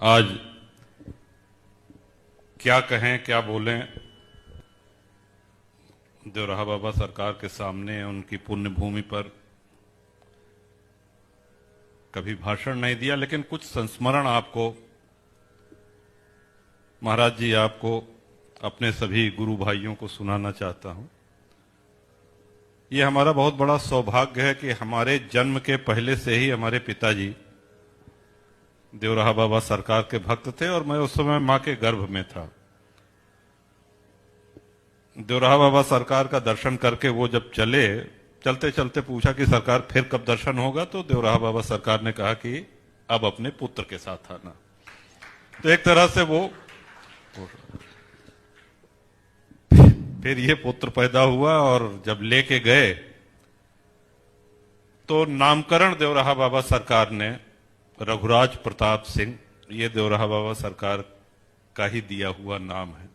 आज क्या कहें क्या बोलें, देवराहा बाबा सरकार के सामने उनकी पुण्य भूमि पर कभी भाषण नहीं दिया, लेकिन कुछ संस्मरण आपको महाराज जी आपको अपने सभी गुरु भाइयों को सुनाना चाहता हूं। यह हमारा बहुत बड़ा सौभाग्य है कि हमारे जन्म के पहले से ही हमारे पिताजी देवराहा बाबा सरकार के भक्त थे और मैं उस समय मां के गर्भ में था। देवराहा बाबा सरकार का दर्शन करके वो जब चलते चलते पूछा कि सरकार फिर कब दर्शन होगा, तो देवराहा बाबा सरकार ने कहा कि अब अपने पुत्र के साथ आना। तो एक तरह से वो फिर ये पुत्र पैदा हुआ और जब लेके गए तो नामकरण देवराहा बाबा सरकार ने रघुराज प्रताप सिंह, ये देवराहा बाबा सरकार का ही दिया हुआ नाम है।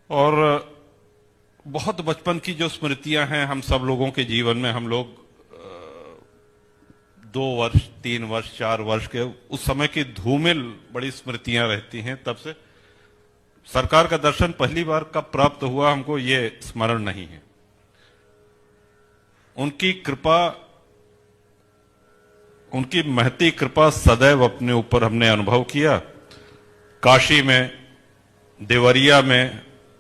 और बहुत बचपन की जो स्मृतियां हैं हम सब लोगों के जीवन में, हम लोग 2 वर्ष 3 वर्ष 4 वर्ष के उस समय की धूमिल बड़ी स्मृतियां रहती हैं। तब से सरकार का दर्शन पहली बार कब प्राप्त हुआ हमको ये स्मरण नहीं है। उनकी कृपा, उनकी महती कृपा सदैव अपने ऊपर हमने अनुभव किया। काशी में, देवरिया में,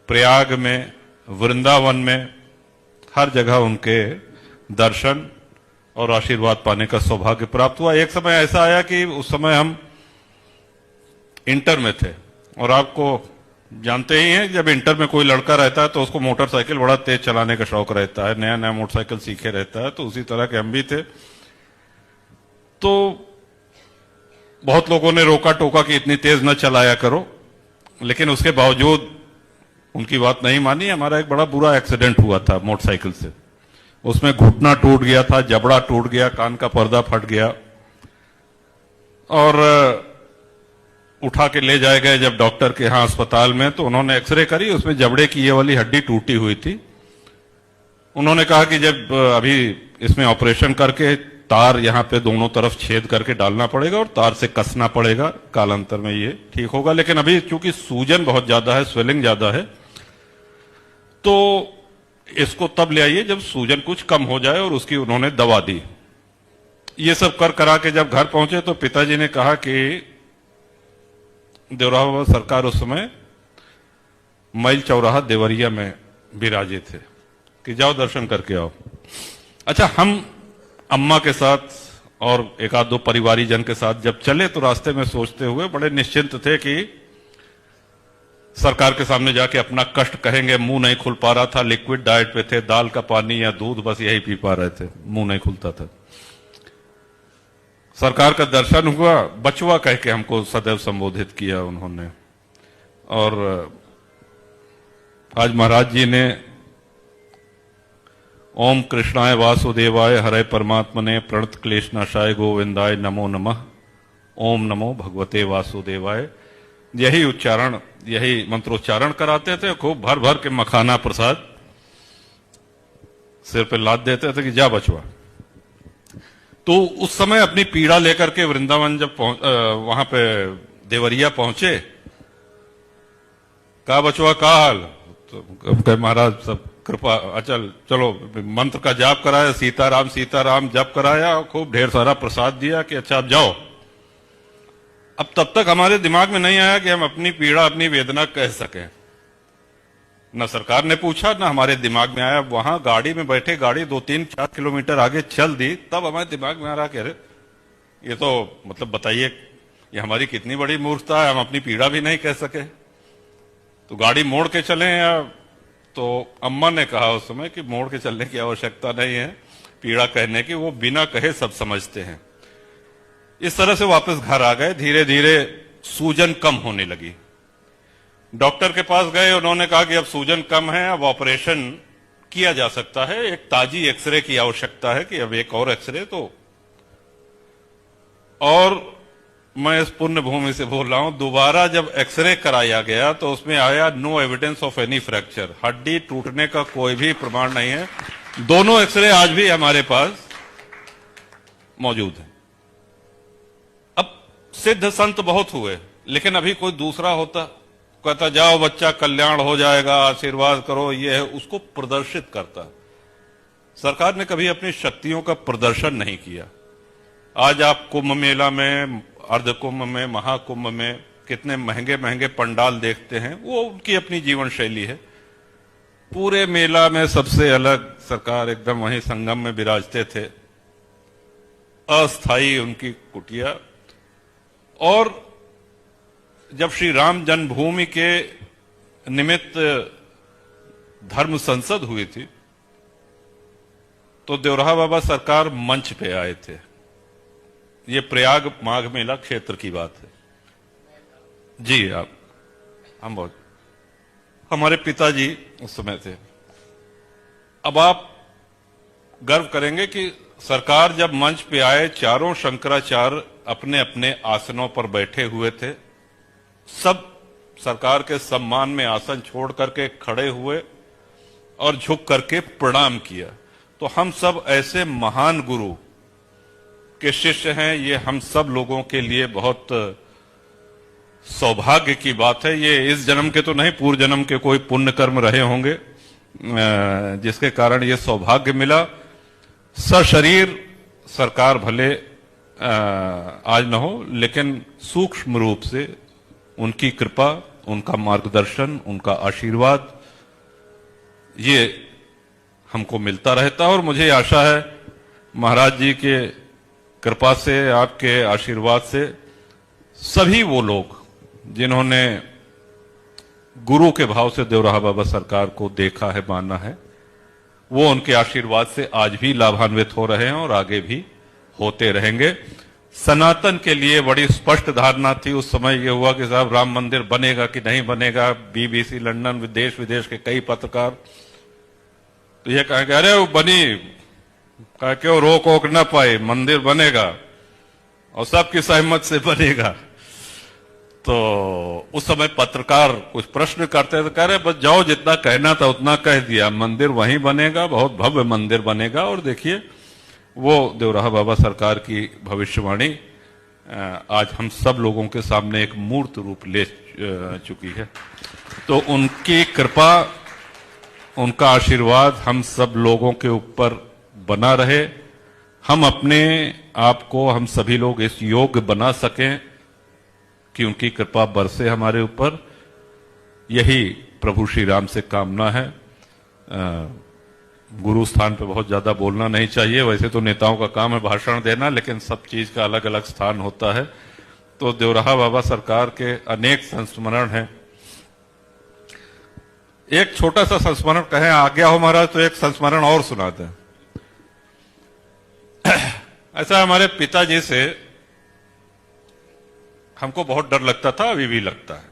प्रयाग में, वृंदावन में, हर जगह उनके दर्शन और आशीर्वाद पाने का सौभाग्य प्राप्त हुआ। एक समय ऐसा आया कि उस समय हम इंटर में थे और आपको जानते ही हैं जब इंटर में कोई लड़का रहता है तो उसको मोटरसाइकिल बड़ा तेज चलाने का शौक रहता है, नया नया मोटरसाइकिल सीखे रहता है। तो उसी तरह के हम भी थे। तो बहुत लोगों ने रोका टोका कि इतनी तेज न चलाया करो, लेकिन उसके बावजूद उनकी बात नहीं मानी। हमारा एक बड़ा बुरा एक्सीडेंट हुआ था मोटरसाइकिल से। उसमें घुटना टूट गया था, जबड़ा टूट गया, कान का पर्दा फट गया और उठा के ले जाए गए जब डॉक्टर के यहां अस्पताल में, तो उन्होंने एक्सरे करी, उसमें जबड़े की ये वाली हड्डी टूटी हुई थी। उन्होंने कहा कि जब अभी इसमें ऑपरेशन करके तार यहां पे दोनों तरफ छेद करके डालना पड़ेगा और तार से कसना पड़ेगा, कालांतर में ये ठीक होगा। लेकिन अभी चूंकि सूजन बहुत ज्यादा है, स्वेलिंग ज्यादा है, तो इसको तब ले आइए जब सूजन कुछ कम हो जाए, और उसकी उन्होंने दवा दी। ये सब कर करा के जब घर पहुंचे तो पिताजी ने कहा कि देवराहा बाबा सरकार उस समय मैल चौराहा देवरिया में विराजे थे कि जाओ दर्शन करके आओ। अच्छा, हम अम्मा के साथ और एक आध दो परिवारीजन के साथ जब चले तो रास्ते में सोचते हुए बड़े निश्चिंत थे कि सरकार के सामने जाके अपना कष्ट कहेंगे। मुंह नहीं खुल पा रहा था, लिक्विड डाइट पे थे, दाल का पानी या दूध बस यही पी पा रहे थे, मुंह नहीं खुलता था। सरकार का दर्शन हुआ, बचवा कह के हमको सदैव संबोधित किया उन्होंने। और आज महाराज जी ने ओम कृष्णाय वासुदेवाय हरे परमात्मने प्रणत क्लेशनाशाय गोविंदाय नमो नमः, ओम नमो भगवते वासुदेवाय, यही उच्चारण, यही मंत्रोच्चारण कराते थे। खूब भर भर के मखाना प्रसाद सिर पे लाद देते थे कि जा बचवा। तो उस समय अपनी पीड़ा लेकर के वृंदावन जब वहां पे देवरिया पहुंचे, कहा बचवा का हाल, तो महाराज सब कृपा, अचल चलो मंत्र का जाप कराया, सीताराम सीताराम जप कराया, खूब ढेर सारा प्रसाद दिया कि अच्छा अब जाओ। अब तब तक हमारे दिमाग में नहीं आया कि हम अपनी पीड़ा अपनी वेदना कह सकें। न सरकार ने पूछा, न हमारे दिमाग में आया। वहां गाड़ी में बैठे, गाड़ी 2-3-4 किलोमीटर आगे चल दी, तब हमारे दिमाग में आ रहा कि अरे ये तो मतलब बताइए ये हमारी कितनी बड़ी मूर्खता है, हम अपनी पीड़ा भी नहीं कह सके। तो गाड़ी मोड़ के चले या, तो अम्मा ने कहा उस समय कि मोड़ के चलने की आवश्यकता नहीं है पीड़ा कहने की, वो बिना कहे सब समझते हैं। इस तरह से वापस घर आ गए। धीरे धीरे सूजन कम होने लगी। डॉक्टर के पास गए, उन्होंने कहा कि अब सूजन कम है, अब ऑपरेशन किया जा सकता है, एक ताजी एक्सरे की आवश्यकता है कि अब एक और एक्सरे। तो और मैं इस पुण्य भूमि से बोल रहा हूं, दोबारा जब एक्सरे कराया गया तो उसमें आया no evidence of any fracture, हड्डी टूटने का कोई भी प्रमाण नहीं है। दोनों एक्सरे आज भी हमारे पास मौजूद हैं। अब सिद्ध संत बहुत हुए, लेकिन अभी कोई दूसरा होता, कहता जाओ बच्चा कल्याण हो जाएगा, आशीर्वाद करो, ये है, उसको प्रदर्शित करता। सरकार ने कभी अपनी शक्तियों का प्रदर्शन नहीं किया। आज आप कुंभ मेला में, अर्ध कुंभ में, महाकुंभ में कितने महंगे महंगे पंडाल देखते हैं, वो उनकी अपनी जीवन शैली है। पूरे मेला में सबसे अलग सरकार एकदम वहीं संगम में विराजते थे, अस्थाई उनकी कुटिया। और जब श्री राम जन्मभूमि के निमित्त धर्म संसद हुई थी, तो देवराहा बाबा सरकार मंच पे आए थे। ये प्रयाग माघ मेला क्षेत्र की बात है जी। हम बहुत, हमारे पिताजी उस समय थे। अब आप गर्व करेंगे कि सरकार जब मंच पे आए, चारों शंकराचार्य अपने अपने आसनों पर बैठे हुए थे। सब सरकार के सम्मान में आसन छोड़ करके खड़े हुए और झुक करके प्रणाम किया। तो हम सब ऐसे महान गुरु के शिष्य हैं, ये हम सब लोगों के लिए बहुत सौभाग्य की बात है। ये इस जन्म के तो नहीं, पूर्व जन्म के कोई पुण्य कर्म रहे होंगे जिसके कारण ये सौभाग्य मिला। सशरीर सरकार भले आज न हो, लेकिन सूक्ष्म रूप से उनकी कृपा, उनका मार्गदर्शन, उनका आशीर्वाद ये हमको मिलता रहता है। और मुझे आशा है महाराज जी के कृपा से, आपके आशीर्वाद से, सभी वो लोग जिन्होंने गुरु के भाव से देवराहा बाबा सरकार को देखा है, माना है, वो उनके आशीर्वाद से आज भी लाभान्वित हो रहे हैं और आगे भी होते रहेंगे। सनातन के लिए बड़ी स्पष्ट धारणा थी उस समय। ये हुआ कि साहब राम मंदिर बनेगा कि नहीं बनेगा। बीबीसी लंदन, देश विदेश के कई पत्रकार तो ये कहेंगे अरे वो बनी, कहा क्यों रोक वोक न पाए, मंदिर बनेगा और सबकी सहमत से बनेगा। तो उस समय पत्रकार कुछ प्रश्न करते थे, कह रहे बस जाओ, जितना कहना था उतना कह दिया, मंदिर वहीं बनेगा, बहुत भव्य मंदिर बनेगा। और देखिए वो देवराहा बाबा सरकार की भविष्यवाणी आज हम सब लोगों के सामने एक मूर्त रूप ले चुकी है। तो उनकी कृपा, उनका आशीर्वाद हम सब लोगों के ऊपर बना रहे। हम अपने आप को, हम सभी लोग इस योग्य बना सकें कि उनकी कृपा बरसे हमारे ऊपर। यही प्रभु श्री राम से कामना है। गुरु स्थान पे बहुत ज्यादा बोलना नहीं चाहिए, वैसे तो नेताओं का काम है भाषण देना, लेकिन सब चीज का अलग अलग स्थान होता है। तो देवराहा बाबा सरकार के अनेक संस्मरण हैं। एक छोटा सा संस्मरण कहें आज्ञा हो महाराज, तो एक संस्मरण और सुनाते हैं। ऐसा हमारे पिताजी से हमको बहुत डर लगता था, अभी भी लगता है।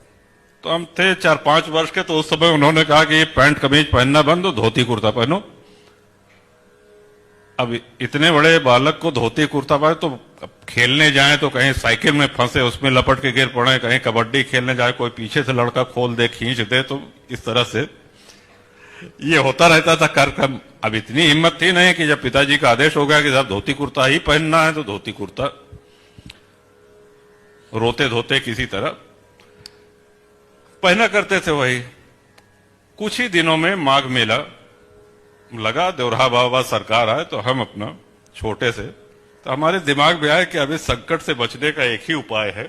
तो हम थे 4-5 वर्ष के, तो उस समय उन्होंने कहा कि ये पैंट कमीज पहनना बंद हो, धोती कुर्ता पहनो। अब इतने बड़े बालक को धोती कुर्ता पहने, तो खेलने जाएं तो कहीं साइकिल में फंसे, उसमें लपट के गिर पड़े, कहीं कबड्डी खेलने जाए कोई पीछे से लड़का खोल दे, खींच दे, तो इस तरह से ये होता रहता था कार्यक्रम। अब इतनी हिम्मत थी नहीं कि जब पिताजी का आदेश हो गया कि साहब धोती कुर्ता ही पहनना है, तो धोती कुर्ता रोते धोते किसी तरह पहना करते थे। वही कुछ ही दिनों में माघ मेला लगा, देवराहा बाबा सरकार आए, तो हम अपना छोटे से, तो हमारे दिमाग में आया कि अब इस संकट से बचने का एक ही उपाय है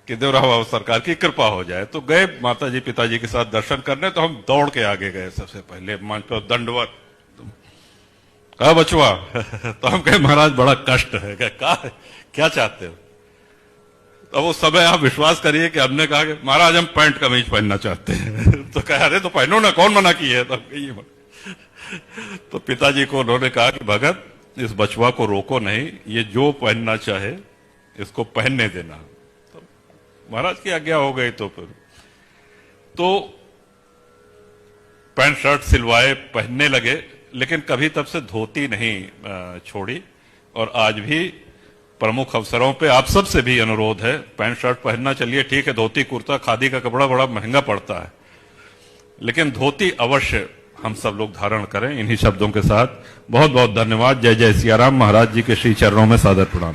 कि देवराहा बाबा सरकार की कृपा हो जाए। तो गए माता जी पिताजी के साथ दर्शन करने, तो हम दौड़ के आगे गए। सबसे पहले मंच पर दंडवत, कहा बचवा तो हम कहे महाराज बड़ा कष्ट है। कहा क्या चाहते हो? तो वो समय आप विश्वास करिए कि हमने कहा कि महाराज हम पैंट कमीज पहनना चाहते हैं। तो कहा अरे तो पहनो ना, कौन मना की है? तो पिताजी को उन्होंने कहा कि भगत इस बचवा को रोको नहीं, ये जो पहनना चाहे इसको पहनने देना। तो महाराज की आज्ञा हो गई। तो फिर तो पैंट शर्ट सिलवाए, पहनने लगे, लेकिन कभी तब से धोती नहीं छोड़ी। और आज भी प्रमुख अवसरों पे आप सब से भी अनुरोध है, पैंट शर्ट पहनना चलिए ठीक है, धोती कुर्ता खादी का कपड़ा बड़ा महंगा पड़ता है, लेकिन धोती अवश्य हम सब लोग धारण करें। इन्हीं शब्दों के साथ बहुत बहुत धन्यवाद। जय जय सिया राम। महाराज जी के श्री चरणों में सादर प्रणाम।